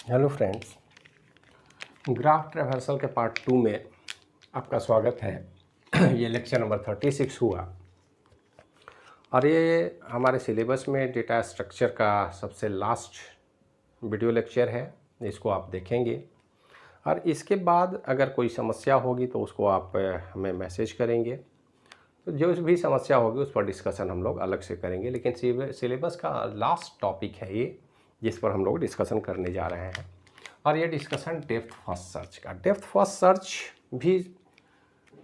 Hello friends, graph traversal के part 2 में आपका स्वागत है। ये लेक्चर नंबर 36 हुआ और ये हमारे सिलेबस में डेटा स्ट्रक्चर का सबसे लास्ट वीडियो लेक्चर है। इसको आप देखेंगे और इसके बाद अगर कोई समस्या होगी तो उसको आप हमें मैसेज करेंगे। तो जो भी समस्या होगी उस पर डिस्कशन हम लोग अलग से करेंगे, लेकिन सिलेबस का लास्ट टॉपिक है ये जिस पर हम लोग डिस्कशन करने जा रहे हैं। और ये डिस्कशन डेप्थ फर्स्ट सर्च का। डेप्थ फर्स्ट सर्च भी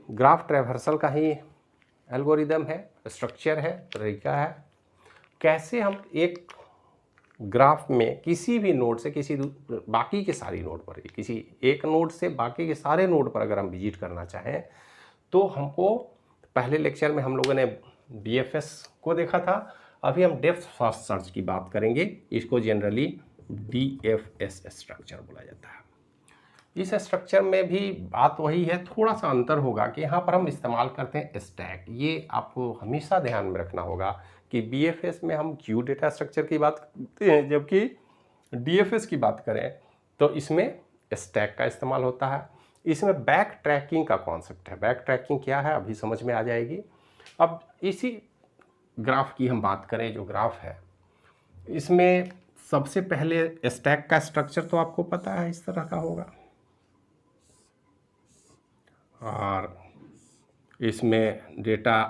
ग्राफ ट्रैवर्सल का ही एल्गोरिदम है, स्ट्रक्चर है, तरीका है। कैसे हम एक ग्राफ में किसी भी नोड से बाकी के सारी नोड पर, किसी एक नोड से बाकी के सारे नोड पर अगर हम विजिट करना चाहें तो हमको, पहले लेक्चर में हम लोगों ने BFS को देखा था, अभी हम डेप्थ फर्स्ट सर्च की बात करेंगे। इसको जनरली DFS स्ट्रक्चर बोला जाता है। इस स्ट्रक्चर में भी बात वही है, थोड़ा सा अंतर होगा कि यहाँ पर हम इस्तेमाल करते हैं स्टैक। ये आपको हमेशा ध्यान में रखना होगा कि BFS में हम क्यू डेटा स्ट्रक्चर की बात करते हैं, जबकि DFS की बात करें तो इसमें स्टैक का इस्तेमाल होता है। इसमें बैक ट्रैकिंग का कॉन्सेप्ट है। बैक ट्रैकिंग क्या है अभी समझ में आ जाएगी। अब इसी ग्राफ की हम बात करें, जो ग्राफ है इसमें सबसे पहले स्टैक का स्ट्रक्चर तो आपको पता है इस तरह का होगा, और इसमें डेटा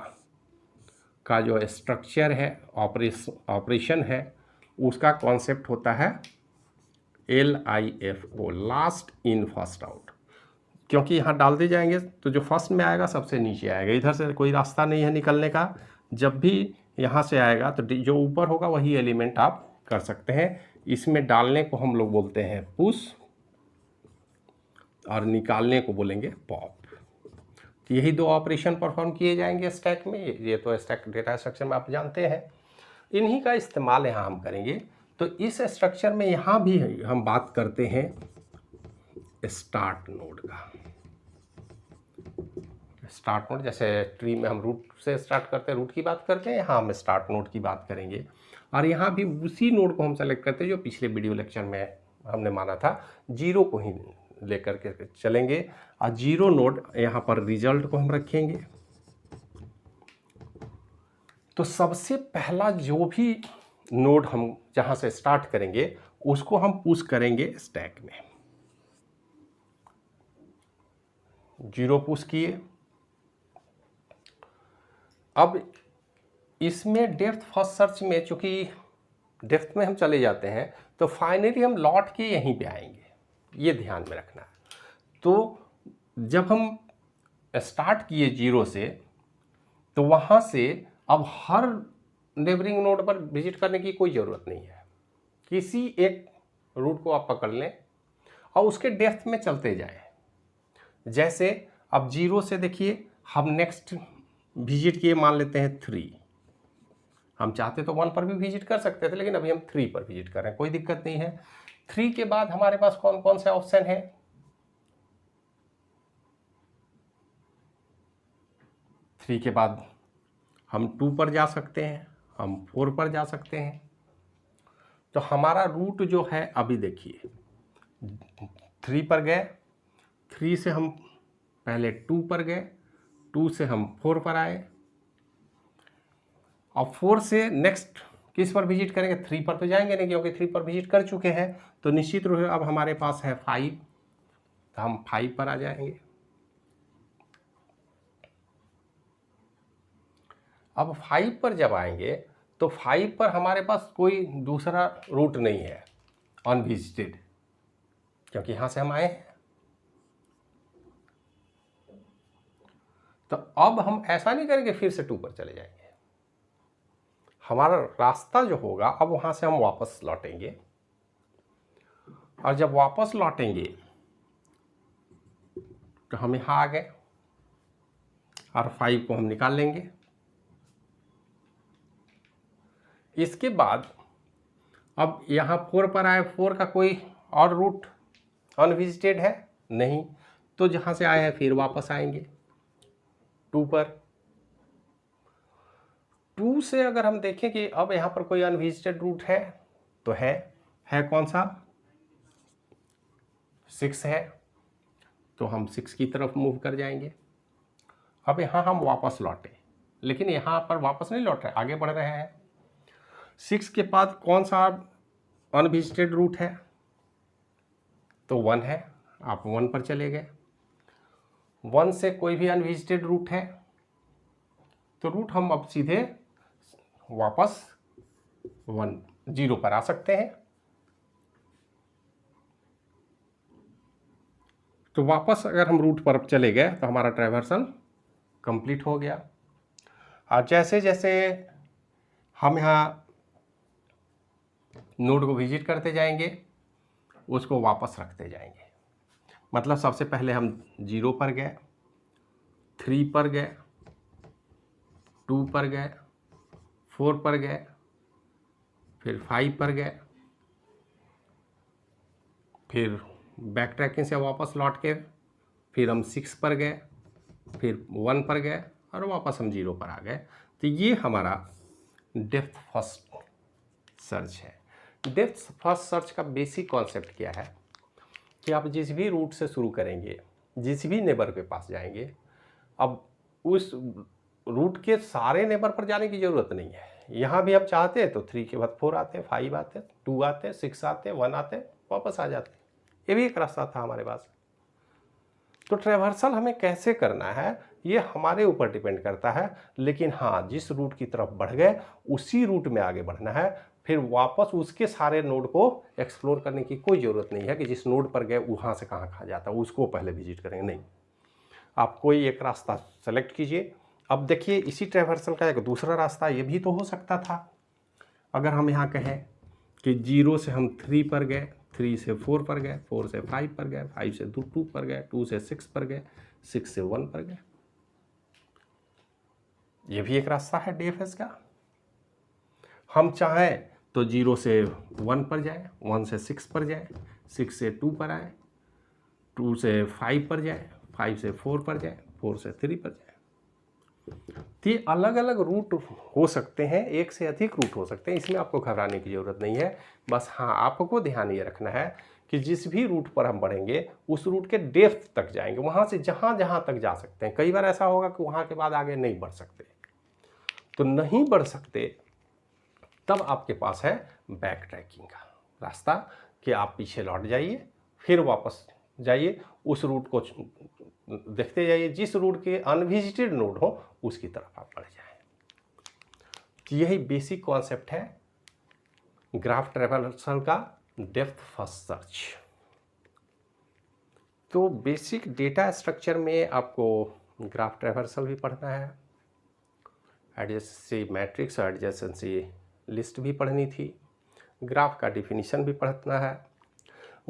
का जो स्ट्रक्चर है, ऑपरेशन है, उसका कॉन्सेप्ट होता है LIFO, last in first out. क्योंकि यहाँ डाल दे जाएंगे तो जो फर्स्ट में आएगा सबसे नीचे आएगा, इधर से कोई रास्ता नहीं है निकलने का। जब भी यहाँ से आएगा तो जो ऊपर होगा वही एलिमेंट आप कर सकते हैं। इसमें डालने को हम लोग बोलते हैं पुश और निकालने को बोलेंगे पॉप। तो यही दो ऑपरेशन परफॉर्म किए जाएंगे स्टैक में। ये तो स्टैक डेटा स्ट्रक्चर में आप जानते हैं, इन्हीं का इस्तेमाल यहाँ हम करेंगे। तो इस स्ट्रक्चर में यहाँ भी हम बात करते हैं स्टार्ट नोड का। स्टार्ट नोड, जैसे ट्री में हम रूट से स्टार्ट करते हैं, रूट की बात करते हैं, यहाँ हम स्टार्ट नोड की बात करेंगे। और यहाँ भी उसी नोड को हम सेलेक्ट करते हैं जो पिछले वीडियो लेक्चर में हमने माना था, जीरो को ही लेकर के चलेंगे। और जीरो नोड यहाँ पर रिजल्ट को हम रखेंगे। तो सबसे पहला जो भी नोड हम जहाँ से स्टार्ट करेंगे उसको हम पुश करेंगे स्टैक में। जीरो पुश किए। अब इसमें डेप्थ फर्स्ट सर्च में चूंकि डेप्थ में हम चले जाते हैं तो फाइनली हम लौट के यहीं पे आएंगे, ये ध्यान में रखना है। तो जब हम स्टार्ट किए जीरो से तो वहाँ से अब हर नेबरिंग नोड पर विजिट करने की कोई ज़रूरत नहीं है। किसी एक रूट को आप पकड़ लें और उसके डेप्थ में चलते जाएं। जैसे अब जीरो से देखिए हम नेक्स्ट विजिट किए, मान लेते हैं 3। हम चाहते तो 1 पर भी विजिट कर सकते थे, लेकिन अभी हम 3 पर विजिट कर रहे हैं, कोई दिक्कत नहीं है। 3 के बाद हमारे पास कौन कौन से ऑप्शन है? 3 के बाद हम 2 पर जा सकते हैं, हम 4 पर जा सकते हैं। तो हमारा रूट जो है, अभी देखिए 3 पर गए, 3 से हम पहले 2 पर गए, 2 से हम 4 पर आए, और 4 से नेक्स्ट किस पर विजिट करेंगे? 3 पर तो जाएंगे नहीं, क्योंकि 3 पर विजिट कर चुके हैं। तो निश्चित रूप से अब हमारे पास है 5, तो हम 5 पर आ जाएंगे। अब 5 पर जब आएंगे तो 5 पर हमारे पास कोई दूसरा रूट नहीं है अनविजिटेड, क्योंकि यहाँ से हम आए हैं। तो अब हम ऐसा नहीं करेंगे फिर से 2 पर चले जाएंगे। हमारा रास्ता जो होगा, अब वहाँ से हम वापस लौटेंगे, और जब वापस लौटेंगे तो हम यहाँ आ गए और 5 को हम निकाल लेंगे। इसके बाद अब यहाँ 4 पर आए, 4 का कोई और रूट अनविजिटेड है नहीं, तो जहाँ से आए हैं फिर वापस आएंगे 2 पर। 2 से अगर हम देखें कि अब यहाँ पर कोई अनविजिटेड रूट है, तो है कौन सा? 6 है तो हम 6 की तरफ मूव कर जाएंगे। अब यहाँ हम वापस लौटे, लेकिन यहाँ पर वापस नहीं लौट रहे, आगे बढ़ रहे हैं। 6 के बाद कौन सा अनविजिटेड रूट है? तो 1 है, आप 1 पर चले गए। 1 से कोई भी अनविजिटेड रूट है तो रूट हम अब सीधे वापस 0 पर आ सकते हैं। तो वापस अगर हम रूट पर चले गए तो हमारा ट्रैवर्सल कंप्लीट हो गया। और जैसे जैसे हम यहाँ नोड को विजिट करते जाएंगे उसको वापस रखते जाएंगे। मतलब सबसे पहले हम 0 पर गए, 3 पर गए, 2 पर गए, 4 पर गए, फिर 5 पर गए, फिर बैक ट्रैकिंग से वापस लौट के फिर हम 6 पर गए, फिर 1 पर गए और वापस हम 0 पर आ गए। तो ये हमारा डेप्थ फर्स्ट सर्च है। डेप्थ फर्स्ट सर्च का बेसिक कॉन्सेप्ट क्या है कि आप जिस भी रूट से शुरू करेंगे, जिस भी नेबर के पास जाएंगे, अब उस रूट के सारे नेबर पर जाने की ज़रूरत नहीं है। यहाँ भी आप चाहते हैं तो 3 के बाद 4 आते हैं, 5 आते हैं, 2 आते हैं, 6 आते हैं, 1 आते हैं, वापस आ जाते हैं। ये भी एक रास्ता था हमारे पास। तो ट्रैवर्सल हमें कैसे करना है ये हमारे ऊपर डिपेंड करता है, लेकिन हाँ, जिस रूट की तरफ बढ़ गए उसी रूट में आगे बढ़ना है। फिर वापस उसके सारे नोड को एक्सप्लोर करने की कोई ज़रूरत नहीं है कि जिस नोड पर गए वहाँ से कहाँ जाता है उसको पहले विजिट करेंगे, नहीं। आप कोई एक रास्ता सेलेक्ट कीजिए। अब देखिए, इसी ट्रैवर्सल का एक दूसरा रास्ता ये भी तो हो सकता था। अगर हम यहाँ कहें कि 0 से हम 3 पर गए, 3 से 4 पर गए, 4 से 5 पर गए, 5 से 2 पर गए, 2 से 6 पर गए, 6 से 1 पर गए, ये भी एक रास्ता है डीएफएस का। हम चाहें तो 0 से 1 पर जाएं, 1 से 6 पर जाएं, 6 से 2 पर आए, 2 से 5 पर जाएं, 5 से 4 पर जाएं, 4 से 3 पर जाएं। तो ये अलग अलग रूट हो सकते हैं, एक से अधिक रूट हो सकते हैं, इसमें आपको घबराने की ज़रूरत नहीं है। बस हाँ, आपको ध्यान ये रखना है कि जिस भी रूट पर हम बढ़ेंगे उस रूट के डेप्थ तक जाएंगे, वहाँ से जहाँ जहाँ तक जा सकते हैं। कई बार ऐसा होगा कि वहाँ के बाद आगे नहीं बढ़ सकते, तो नहीं बढ़ सकते तब आपके पास है बैक ट्रैकिंग का रास्ता कि आप पीछे लौट जाइए, फिर वापस जाइए, उस रूट को देखते जाइए, जिस रूट के अनविजिटेड नोड हो उसकी तरफ आप बढ़ जाएं। तो यही बेसिक कॉन्सेप्ट है ग्राफ ट्रैवर्सल का डेप्थ फर्स्ट सर्च। तो बेसिक डेटा स्ट्रक्चर में आपको ग्राफ ट्रैवर्सल भी पढ़ना है, एडजेसेंसी मैट्रिक्स और एडजेसेंसी लिस्ट भी पढ़नी थी, ग्राफ का डिफिनीशन भी पढ़ना है।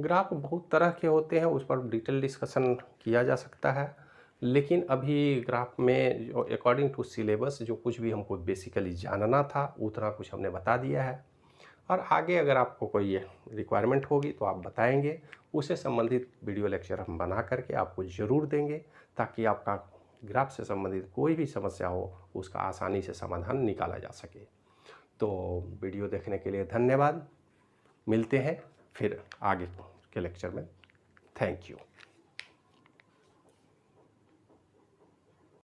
ग्राफ बहुत तरह के होते हैं, उस पर डिटेल डिस्कशन किया जा सकता है, लेकिन अभी ग्राफ में जो अकॉर्डिंग टू सिलेबस जो कुछ भी हमको बेसिकली जानना था उतना कुछ हमने बता दिया है। और आगे अगर आपको कोई रिक्वायरमेंट होगी तो आप बताएंगे, उससे संबंधित वीडियो लेक्चर हम बना करके आपको ज़रूर देंगे, ताकि आपका ग्राफ से संबंधित कोई भी समस्या हो उसका आसानी से समाधान निकाला जा सके। तो वीडियो देखने के लिए धन्यवाद। मिलते हैं फिर आगे के लेक्चर में। Thank you.